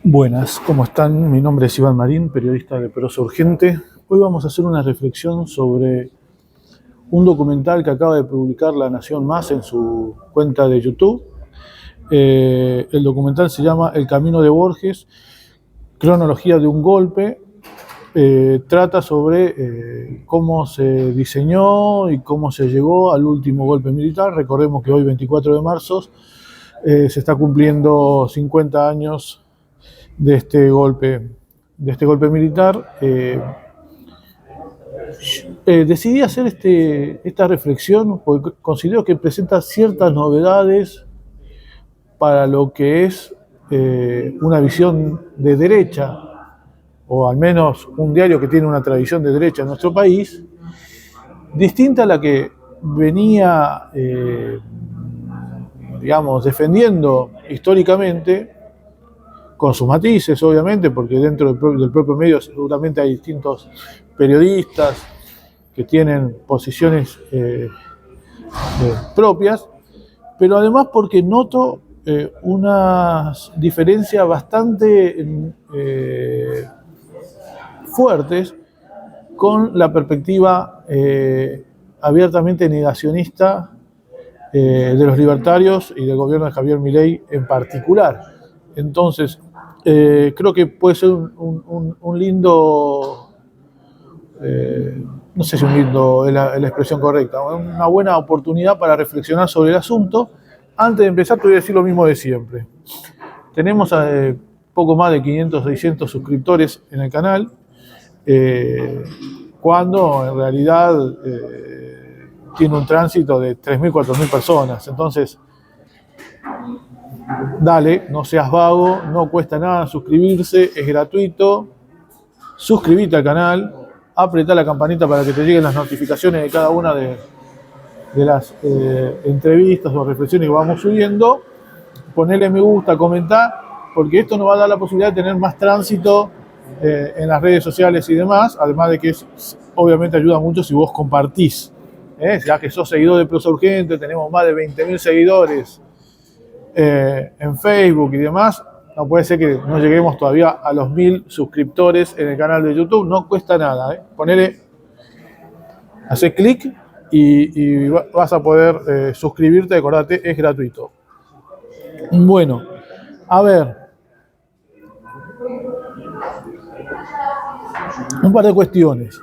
Buenas, ¿cómo están? Mi nombre es Iván Marín, periodista de Prosa Urgente. Hoy vamos a hacer una reflexión sobre un documental que acaba de publicar La Nación Más en su cuenta de YouTube. El documental se llama El Camino de Borges, cronología de un golpe. Trata sobre cómo se diseñó y cómo se llegó al último golpe militar. Recordemos que hoy, 24 de marzo, se está cumpliendo 50 años de este golpe militar. Decidí hacer esta reflexión porque considero que presenta ciertas novedades para lo que es una visión de derecha, o al menos un diario que tiene una tradición de derecha en nuestro país, distinta a la que venía, defendiendo históricamente, con sus matices, obviamente, porque dentro del propio medio seguramente hay distintos periodistas que tienen posiciones propias, pero además porque noto unas diferencias bastante fuertes con la perspectiva abiertamente negacionista de los libertarios y del gobierno de Javier Milei en particular. Entonces, creo que puede ser un lindo, no sé si un lindo es la expresión correcta, una buena oportunidad para reflexionar sobre el asunto. Antes de empezar, te voy a decir lo mismo de siempre. Tenemos poco más de 500, 600 suscriptores en el canal, cuando en realidad tiene un tránsito de 3.000, 4.000 personas. Entonces, dale, no seas vago, no cuesta nada suscribirse, es gratuito. Suscríbete al canal, apretá la campanita para que te lleguen las notificaciones de cada una de las entrevistas o reflexiones que vamos subiendo. Ponele me gusta, comentá, porque esto nos va a dar la posibilidad de tener más tránsito en las redes sociales y demás, además de que obviamente ayuda mucho si vos compartís. Ya que sos seguidor de Prosa Urgente, tenemos más de 20.000 seguidores en Facebook y demás. No puede ser que no lleguemos todavía a los 1.000 suscriptores en el canal de YouTube. No cuesta nada. Ponele, hacé clic y vas a poder suscribirte. Acordate, es gratuito. Bueno, a ver. Un par de cuestiones.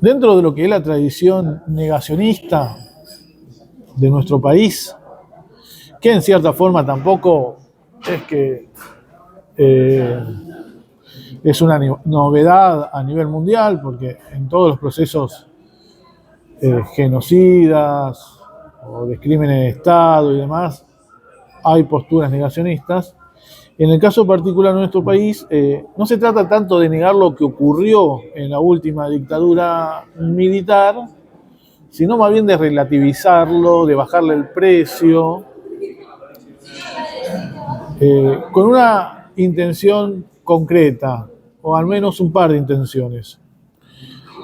Dentro de lo que es la tradición negacionista de nuestro país, que en cierta forma tampoco es que es una novedad a nivel mundial, porque en todos los procesos genocidas o de crímenes de Estado y demás hay posturas negacionistas. En el caso particular de nuestro país, no se trata tanto de negar lo que ocurrió en la última dictadura militar, sino más bien de relativizarlo, de bajarle el precio, con una intención concreta, o al menos un par de intenciones.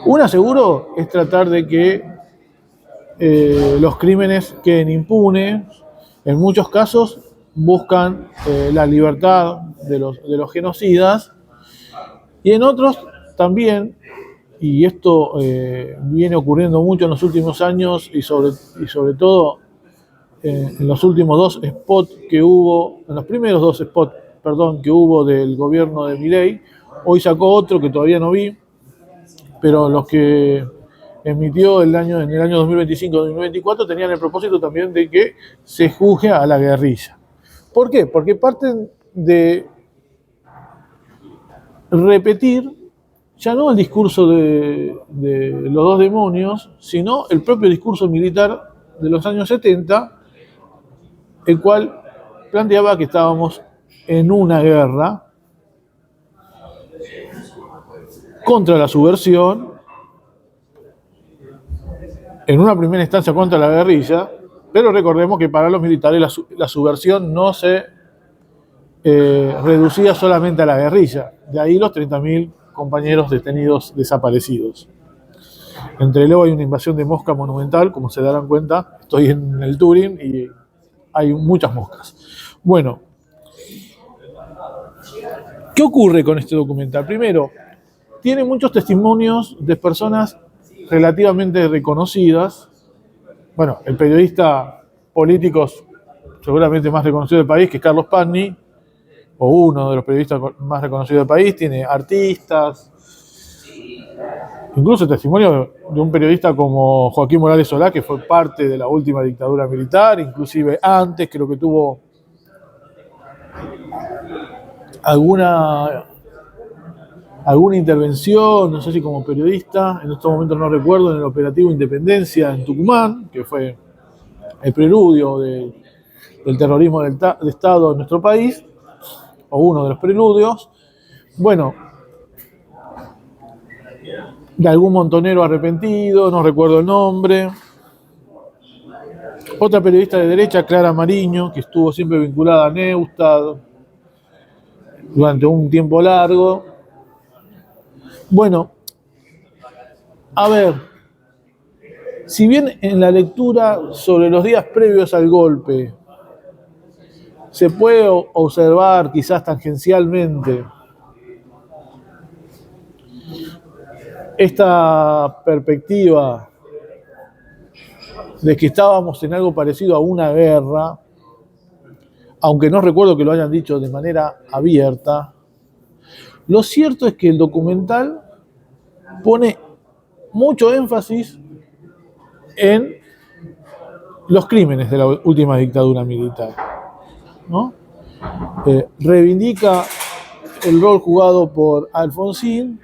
Una, seguro, es tratar de que los crímenes queden impunes. En muchos casos buscan la libertad de los genocidas, y en otros también, y esto viene ocurriendo mucho en los últimos años y sobre todo en los últimos dos spots que hubo, en los primeros dos spots, que hubo del gobierno de Milei. Hoy sacó otro que todavía no vi, pero los que emitió en el año 2025-2024 tenían el propósito también de que se juzgue a la guerrilla. ¿Por qué? Porque parten de repetir ya no el discurso de los dos demonios, sino el propio discurso militar de los años 70, el cual planteaba que estábamos en una guerra contra la subversión, en una primera instancia contra la guerrilla, pero recordemos que para los militares la subversión no se reducía solamente a la guerrilla. De ahí los 30.000 compañeros detenidos desaparecidos. Entre luego hay una invasión de mosca monumental, como se darán cuenta, estoy en el Turing y hay muchas moscas. Bueno, ¿qué ocurre con este documental? Primero, tiene muchos testimonios de personas relativamente reconocidas. Bueno, el periodista político seguramente más reconocido del país, que es Carlos Pagni, o uno de los periodistas más reconocidos del país, tiene artistas, incluso testimonio de un periodista como Joaquín Morales Solá, que fue parte de la última dictadura militar, inclusive antes, creo que tuvo alguna intervención, no sé si como periodista, en estos momentos no recuerdo, en el operativo Independencia en Tucumán, que fue el preludio del terrorismo de Estado en nuestro país, o uno de los preludios. Bueno, de algún montonero arrepentido, no recuerdo el nombre. Otra periodista de derecha, Clara Mariño, que estuvo siempre vinculada a Neustadt durante un tiempo largo. Bueno, a ver, si bien en la lectura sobre los días previos al golpe se puede observar quizás tangencialmente esta perspectiva de que estábamos en algo parecido a una guerra, aunque no recuerdo que lo hayan dicho de manera abierta, lo cierto es que el documental pone mucho énfasis en los crímenes de la última dictadura militar, ¿no? Reivindica el rol jugado por Alfonsín.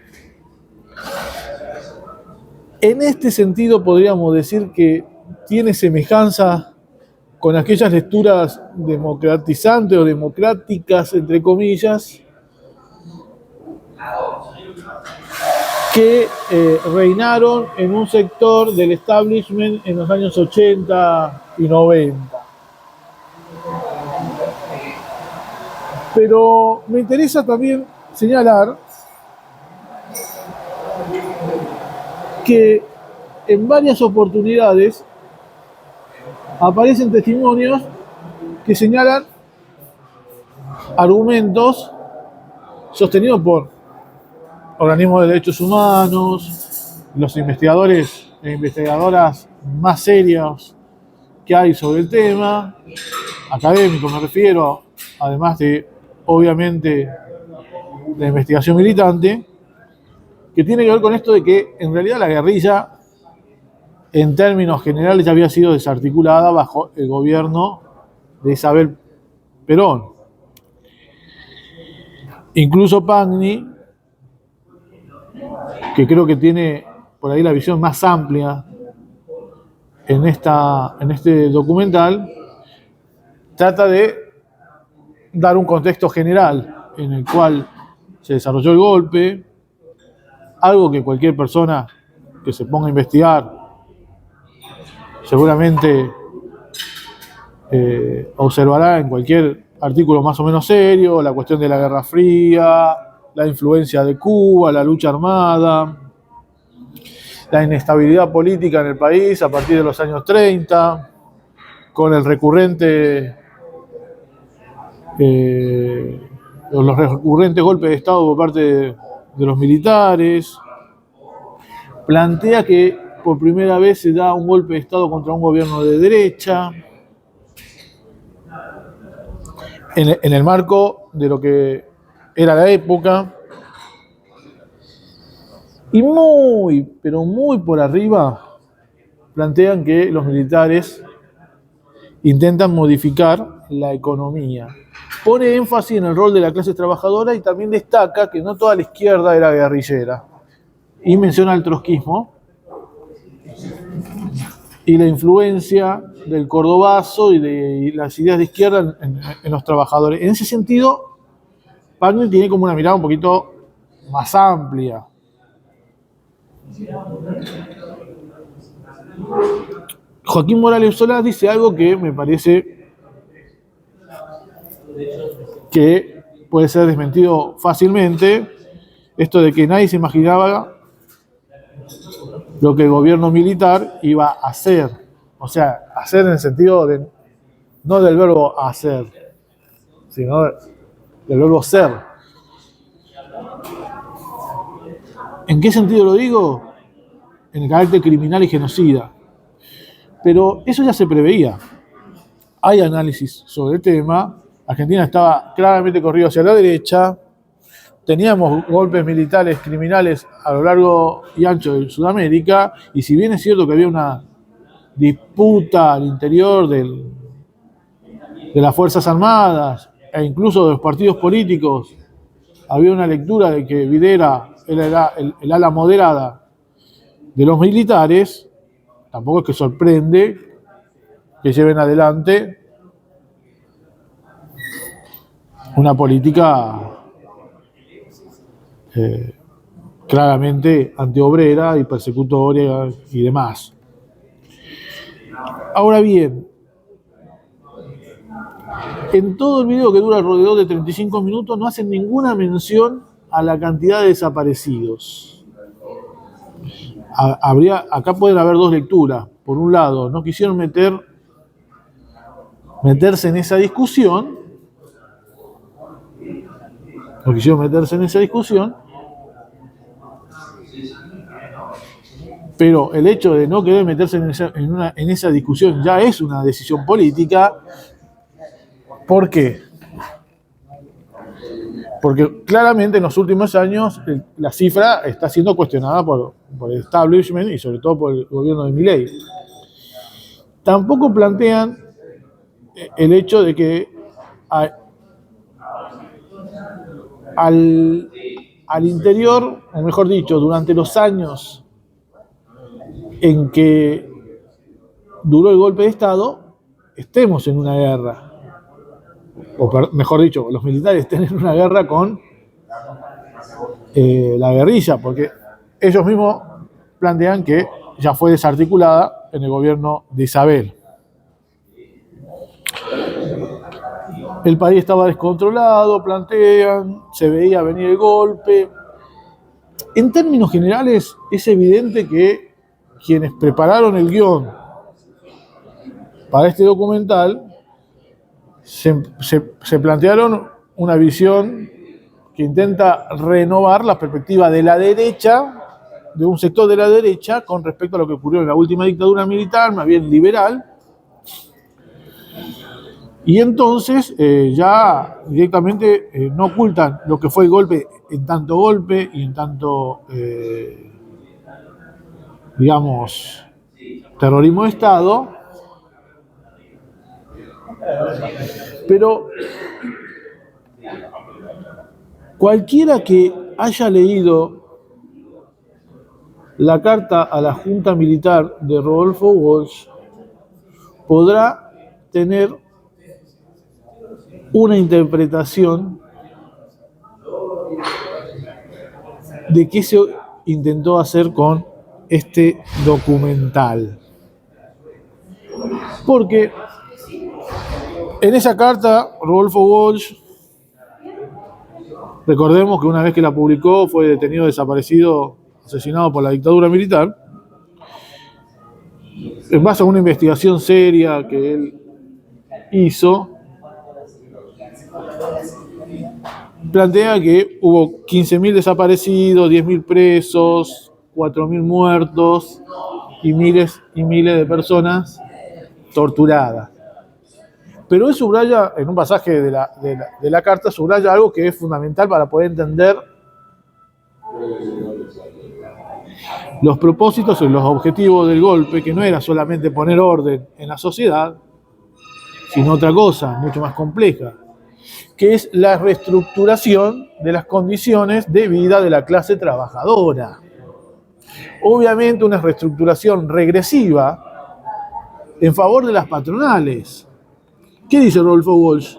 En este sentido podríamos decir que tiene semejanza con aquellas lecturas democratizantes o democráticas, entre comillas, que reinaron en un sector del establishment en los años 80 y 90. Pero me interesa también señalar que en varias oportunidades aparecen testimonios que señalan argumentos sostenidos por organismos de derechos humanos, los investigadores e investigadoras más serios que hay sobre el tema, académicos me refiero, además de, obviamente, la investigación militante, que tiene que ver con esto de que en realidad la guerrilla, en términos generales, ya había sido desarticulada bajo el gobierno de Isabel Perón. Incluso Pagni, que creo que tiene por ahí la visión más amplia en este documental, trata de dar un contexto general en el cual se desarrolló el golpe, algo que cualquier persona que se ponga a investigar seguramente observará en cualquier artículo más o menos serio, la cuestión de la Guerra Fría, la influencia de Cuba, la lucha armada, la inestabilidad política en el país a partir de los años 30, con el los recurrentes golpes de Estado por parte de los militares. Plantea que por primera vez se da un golpe de Estado contra un gobierno de derecha, en el marco de lo que era la época, y muy, pero muy por arriba, plantean que los militares intentan modificar la economía. Pone énfasis en el rol de la clase trabajadora y también destaca que no toda la izquierda era guerrillera. Y menciona el trotskismo y la influencia del cordobazo y de las ideas de izquierda en los trabajadores. En ese sentido, Pagni tiene como una mirada un poquito más amplia. Joaquín Morales Solá dice algo que me parece que puede ser desmentido fácilmente, esto de que nadie se imaginaba lo que el gobierno militar iba a hacer. O sea, hacer en el sentido de, no del verbo hacer, sino del verbo ser. ¿En qué sentido lo digo? En el carácter criminal y genocida. Pero eso ya se preveía. Hay análisis sobre el tema. Argentina estaba claramente corrido hacia la derecha. Teníamos golpes militares criminales a lo largo y ancho de Sudamérica. Y si bien es cierto que había una disputa al interior de las Fuerzas Armadas e incluso de los partidos políticos, había una lectura de que Videla era el ala moderada de los militares. Tampoco es que sorprende que lleven adelante una política claramente antiobrera y persecutoria y demás. Ahora bien, en todo el video, que dura alrededor de 35 minutos, no hacen ninguna mención a la cantidad de desaparecidos. Acá pueden haber dos lecturas. Por un lado, no quisieron meterse en esa discusión, pero el hecho de no querer meterse en esa discusión ya es una decisión política. ¿Por qué? Porque claramente en los últimos años la cifra está siendo cuestionada por el establishment y sobre todo por el gobierno de Milei. Tampoco plantean el hecho de que al interior, o mejor dicho, durante los años en que duró el golpe de Estado, estemos en una guerra. O mejor dicho, los militares estén en una guerra con la guerrilla, porque ellos mismos plantean que ya fue desarticulada en el gobierno de Isabel. El país estaba descontrolado, plantean, se veía venir el golpe. En términos generales, es evidente que quienes prepararon el guión para este documental se plantearon una visión que intenta renovar la perspectiva de la derecha, de un sector de la derecha, con respecto a lo que ocurrió en la última dictadura militar, más bien liberal. Y entonces ya directamente no ocultan lo que fue el golpe en tanto golpe y en tanto, digamos, terrorismo de Estado. Pero cualquiera que haya leído la carta a la Junta Militar de Rodolfo Walsh podrá tener una interpretación de qué se intentó hacer con este documental. Porque en esa carta, Rodolfo Walsh, recordemos que una vez que la publicó fue detenido, desaparecido, asesinado por la dictadura militar, en base a una investigación seria que él hizo, plantea que hubo 15.000 desaparecidos, 10.000 presos, 4.000 muertos y miles de personas torturadas. Pero él subraya, en un pasaje de la carta, subraya algo que es fundamental para poder entender los propósitos y los objetivos del golpe, que no era solamente poner orden en la sociedad, sino otra cosa mucho más compleja, que es la reestructuración de las condiciones de vida de la clase trabajadora. Obviamente una reestructuración regresiva en favor de las patronales. ¿Qué dice Rodolfo Walsh?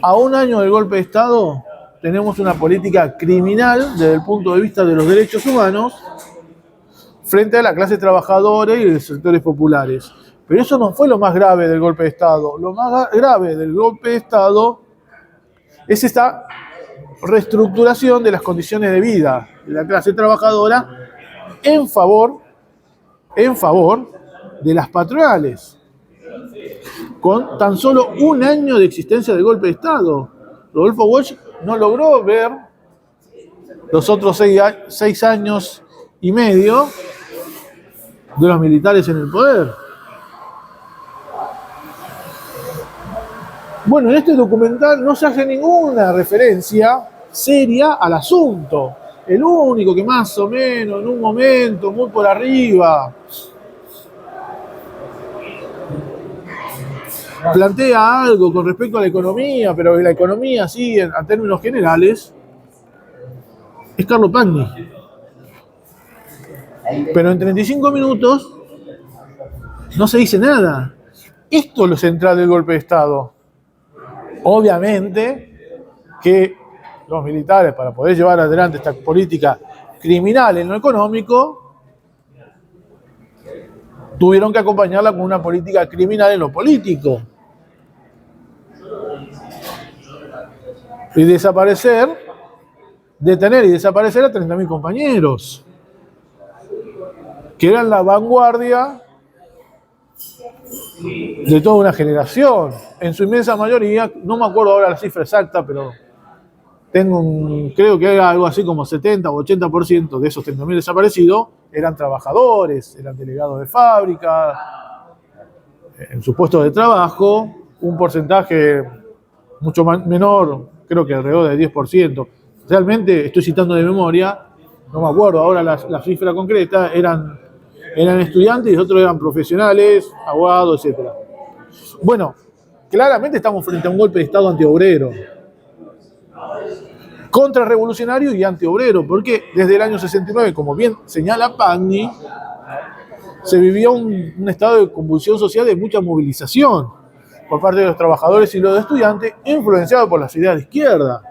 A un año del golpe de Estado tenemos una política criminal desde el punto de vista de los derechos humanos frente a la clase trabajadora y de los sectores populares. Pero eso no fue lo más grave del golpe de Estado. Lo más grave del golpe de Estado es esta reestructuración de las condiciones de vida de la clase trabajadora en favor de las patronales. Con tan solo un año de existencia del golpe de Estado, Rodolfo Walsh no logró ver los otros 6 años y medio de los militares en el poder. Bueno, en este documental no se hace ninguna referencia seria al asunto. El único que más o menos, en un momento, muy por arriba, plantea algo con respecto a la economía, pero la economía, sí, en términos generales, es Carlo Pagni. Pero en 35 minutos no se dice nada. Esto es lo central del golpe de Estado. Obviamente que los militares, para poder llevar adelante esta política criminal en lo económico, tuvieron que acompañarla con una política criminal en lo político. Y detener y desaparecer a 30.000 compañeros, que eran la vanguardia de toda una generación. En su inmensa mayoría, no me acuerdo ahora la cifra exacta, pero creo que era algo así como 70 o 80% de esos 30.000 desaparecidos eran trabajadores, eran delegados de fábrica, en sus puestos de trabajo, un porcentaje mucho menor, creo que alrededor del 10%. Realmente, estoy citando de memoria, no me acuerdo ahora la cifra concreta, eran estudiantes y otros eran profesionales, abogados, etc. Bueno, claramente estamos frente a un golpe de Estado antiobrero, contrarrevolucionario y antiobrero, porque desde el año 69, como bien señala Pagni, se vivía un estado de convulsión social de mucha movilización por parte de los trabajadores y los estudiantes, influenciado por las ideas de izquierda.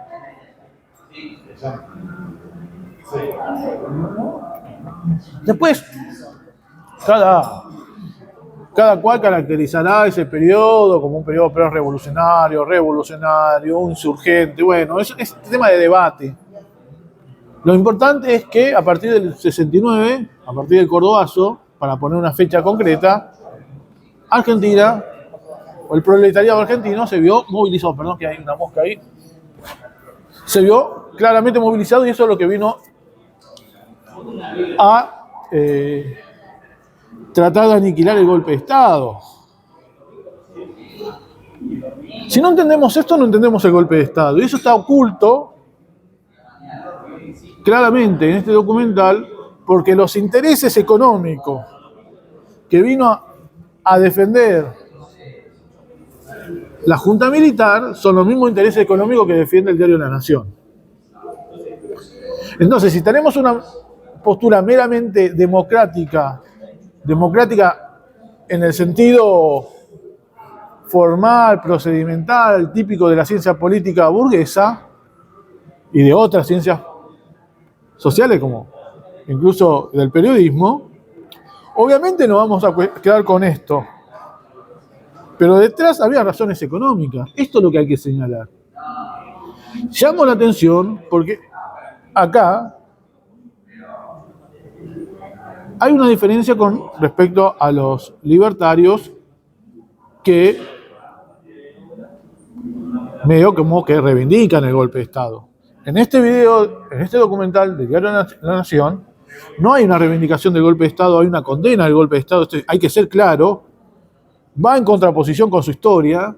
Después, cada cual caracterizará ese periodo como un periodo pre-revolucionario, revolucionario, insurgente. Bueno, es tema de debate. Lo importante es que a partir del 69, a partir del Cordobazo, para poner una fecha concreta, Argentina, o el proletariado argentino, se vio movilizado. Perdón que hay una mosca ahí. Se vio claramente movilizado y eso es lo que vino a tratar de aniquilar el golpe de Estado. Si no entendemos esto, no entendemos el golpe de Estado. Y eso está oculto claramente en este documental porque los intereses económicos que vino a defender la Junta Militar son los mismos intereses económicos que defiende el diario La Nación. Entonces, si tenemos una postura meramente democrática en el sentido formal, procedimental, típico de la ciencia política burguesa y de otras ciencias sociales como incluso del periodismo, obviamente no vamos a quedar con esto. Pero detrás había razones económicas. Esto es lo que hay que señalar. Llamo la atención porque acá hay una diferencia con respecto a los libertarios que medio como que reivindican el golpe de Estado. En este video, en este documental del diario La Nación, no hay una reivindicación del golpe de Estado, hay una condena del golpe de Estado. Esto hay que ser claro. Va en contraposición con su historia.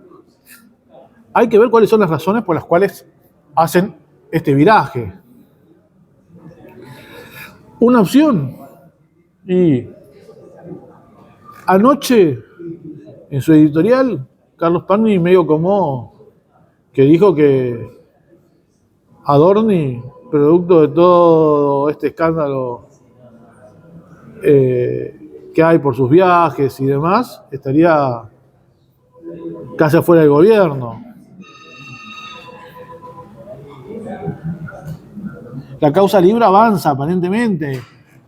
Hay que ver cuáles son las razones por las cuales hacen este viraje. Una opción. Y anoche, en su editorial, Carlos Pagni medio como que dijo que Adorni, producto de todo este escándalo que hay por sus viajes y demás, estaría casi afuera del gobierno. La causa libre avanza aparentemente,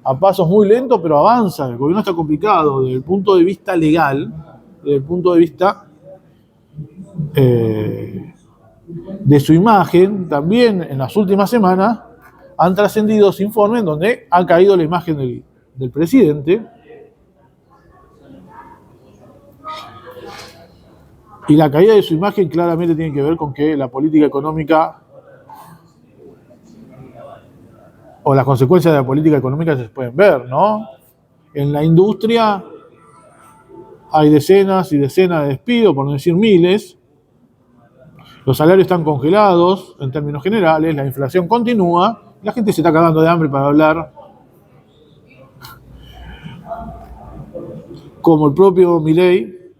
a pasos muy lentos, pero avanza. El gobierno está complicado desde el punto de vista legal, desde el punto de vista de su imagen, también en las últimas semanas han trascendido informes donde ha caído la imagen del presidente. Y la caída de su imagen claramente tiene que ver con que la política económica o las consecuencias de la política económica se pueden ver, ¿no? En la industria hay decenas y decenas de despidos, por no decir miles. Los salarios están congelados en términos generales, la inflación continúa, la gente se está cagando de hambre para hablar. Como el propio Milei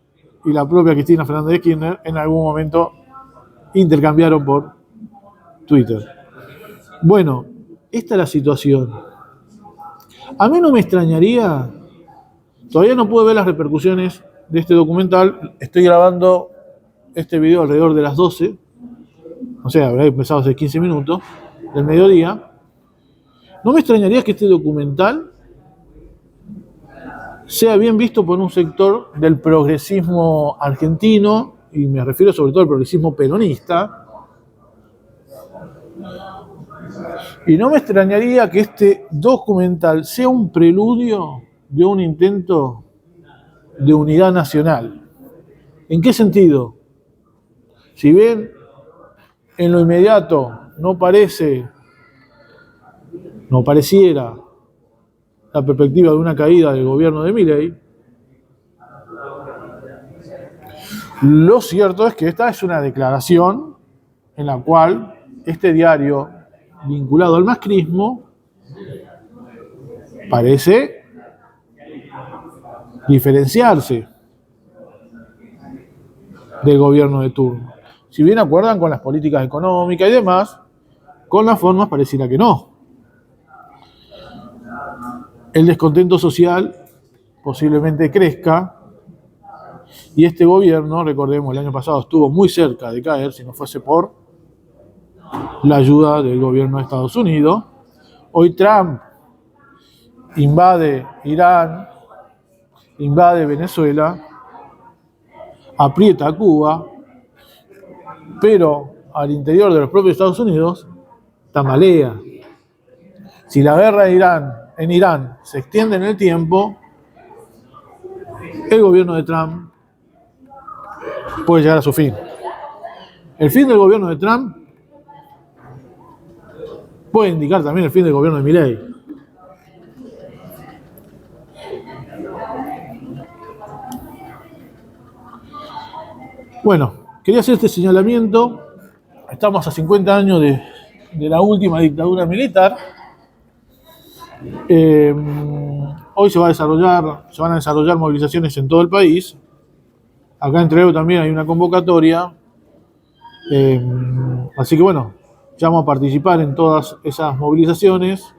y la propia Cristina Fernández de Kirchner en algún momento intercambiaron por Twitter. Bueno, esta es la situación. A mí no me extrañaría, todavía no pude ver las repercusiones de este documental, estoy grabando este video alrededor de las 12, o sea, habrá empezado hace 15 minutos, del mediodía. No me extrañaría que este documental sea bien visto por un sector del progresismo argentino, y me refiero sobre todo al progresismo peronista, y no me extrañaría que este documental sea un preludio de un intento de unidad nacional. ¿En qué sentido? Si bien en lo inmediato no pareciera la perspectiva de una caída del gobierno de Milei, lo cierto es que esta es una declaración en la cual este diario vinculado al macrismo parece diferenciarse del gobierno de turno. Si bien acuerdan con las políticas económicas y demás, con las formas pareciera que no. El descontento social posiblemente crezca y este gobierno, recordemos, el año pasado estuvo muy cerca de caer si no fuese por la ayuda del gobierno de Estados Unidos. Hoy Trump invade Irán, invade Venezuela, aprieta a Cuba, pero al interior de los propios Estados Unidos tambalea. Si la guerra en Irán se extiende en el tiempo, el gobierno de Trump puede llegar a su fin. El fin del gobierno de Trump puede indicar también el fin del gobierno de Milei. Bueno, quería hacer este señalamiento. Estamos a 50 años de la última dictadura militar. Hoy se van a desarrollar movilizaciones en todo el país. Acá en Trelew también hay una convocatoria. Así que bueno, llamo a participar en todas esas movilizaciones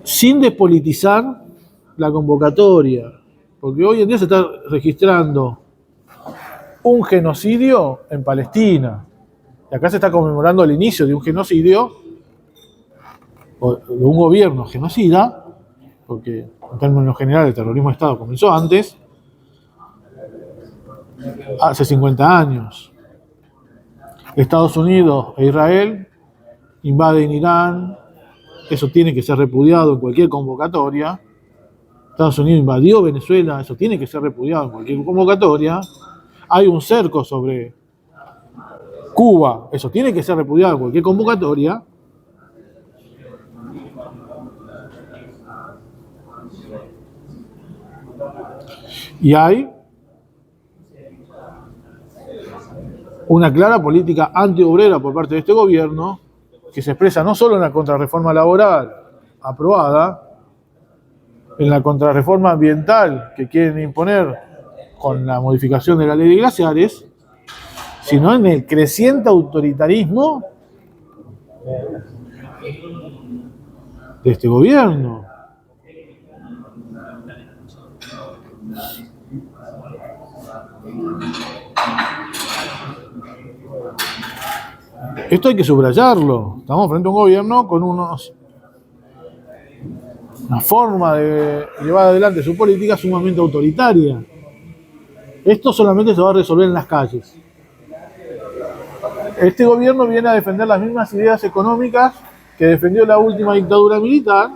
sin despolitizar la convocatoria, porque hoy en día se está registrando un genocidio en Palestina y acá se está conmemorando el inicio de un genocidio o de un gobierno genocida, porque en términos generales el terrorismo de Estado comenzó antes, hace 50 años. Estados Unidos e Israel invaden Irán, eso tiene que ser repudiado en cualquier convocatoria. Estados Unidos invadió Venezuela, eso tiene que ser repudiado en cualquier convocatoria. Hay un cerco sobre Cuba, eso tiene que ser repudiado en cualquier convocatoria. Y hay una clara política antiobrera por parte de este gobierno que se expresa no solo en la contrarreforma laboral aprobada, en la contrarreforma ambiental que quieren imponer con la modificación de la ley de glaciares, sino en el creciente autoritarismo de este gobierno. Esto hay que subrayarlo. Estamos frente a un gobierno con una forma de llevar adelante su política sumamente autoritaria. Esto solamente se va a resolver en las calles. Este gobierno viene a defender las mismas ideas económicas que defendió la última dictadura militar,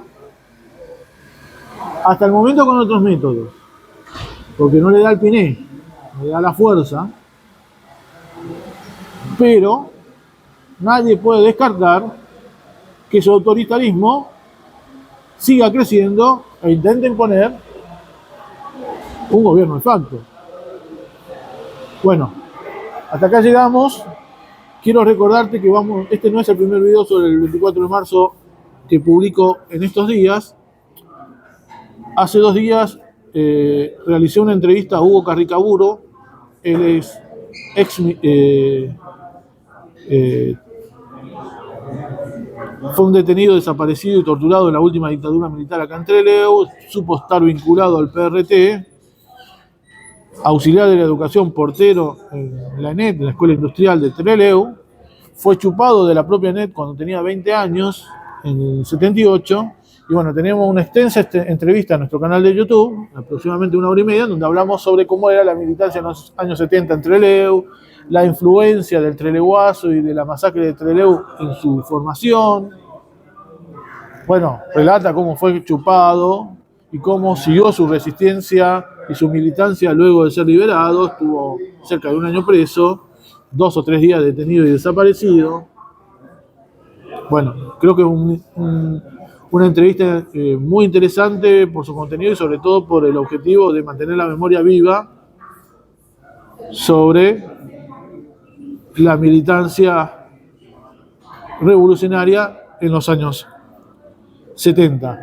hasta el momento con otros métodos, porque no le da el piné, le da la fuerza, pero nadie puede descartar que su autoritarismo siga creciendo e intente imponer un gobierno de facto. Bueno, hasta acá llegamos. Quiero recordarte que este no es el primer video sobre el 24 de marzo que publico en estos días. Hace 2 días realicé una entrevista a Hugo Carricaburo. Él es fue un detenido desaparecido y torturado en la última dictadura militar acá en Trelew. Supo estar vinculado al PRT, auxiliar de la educación, portero en la ENET, en la Escuela Industrial de Trelew. Fue chupado de la propia ENET cuando tenía 20 años, en el 78. Y bueno, tenemos una extensa entrevista en nuestro canal de YouTube, aproximadamente 1 hora y media, donde hablamos sobre cómo era la militancia en los años 70 en Trelew, la influencia del trelewazo y de la masacre de Trelew en su formación. Bueno, relata cómo fue chupado y cómo siguió su resistencia y su militancia luego de ser liberado. Estuvo cerca de 1 año preso, 2 o 3 días detenido y desaparecido. Bueno, creo que es una entrevista muy interesante por su contenido y sobre todo por el objetivo de mantener la memoria viva sobre la militancia revolucionaria en los años 70.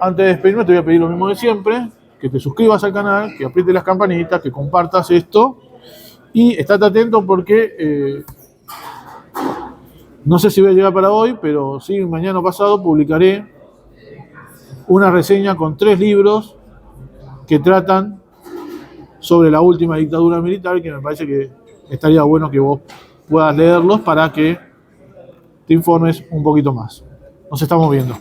Antes de despedirme te voy a pedir lo mismo de siempre, que te suscribas al canal, que aprietes las campanitas, que compartas esto y estate atento porque no sé si voy a llegar para hoy, pero sí, mañana o pasado publicaré una reseña con 3 libros que tratan sobre la última dictadura militar, que me parece que estaría bueno que vos puedas leerlos para que te informes un poquito más. Nos estamos viendo.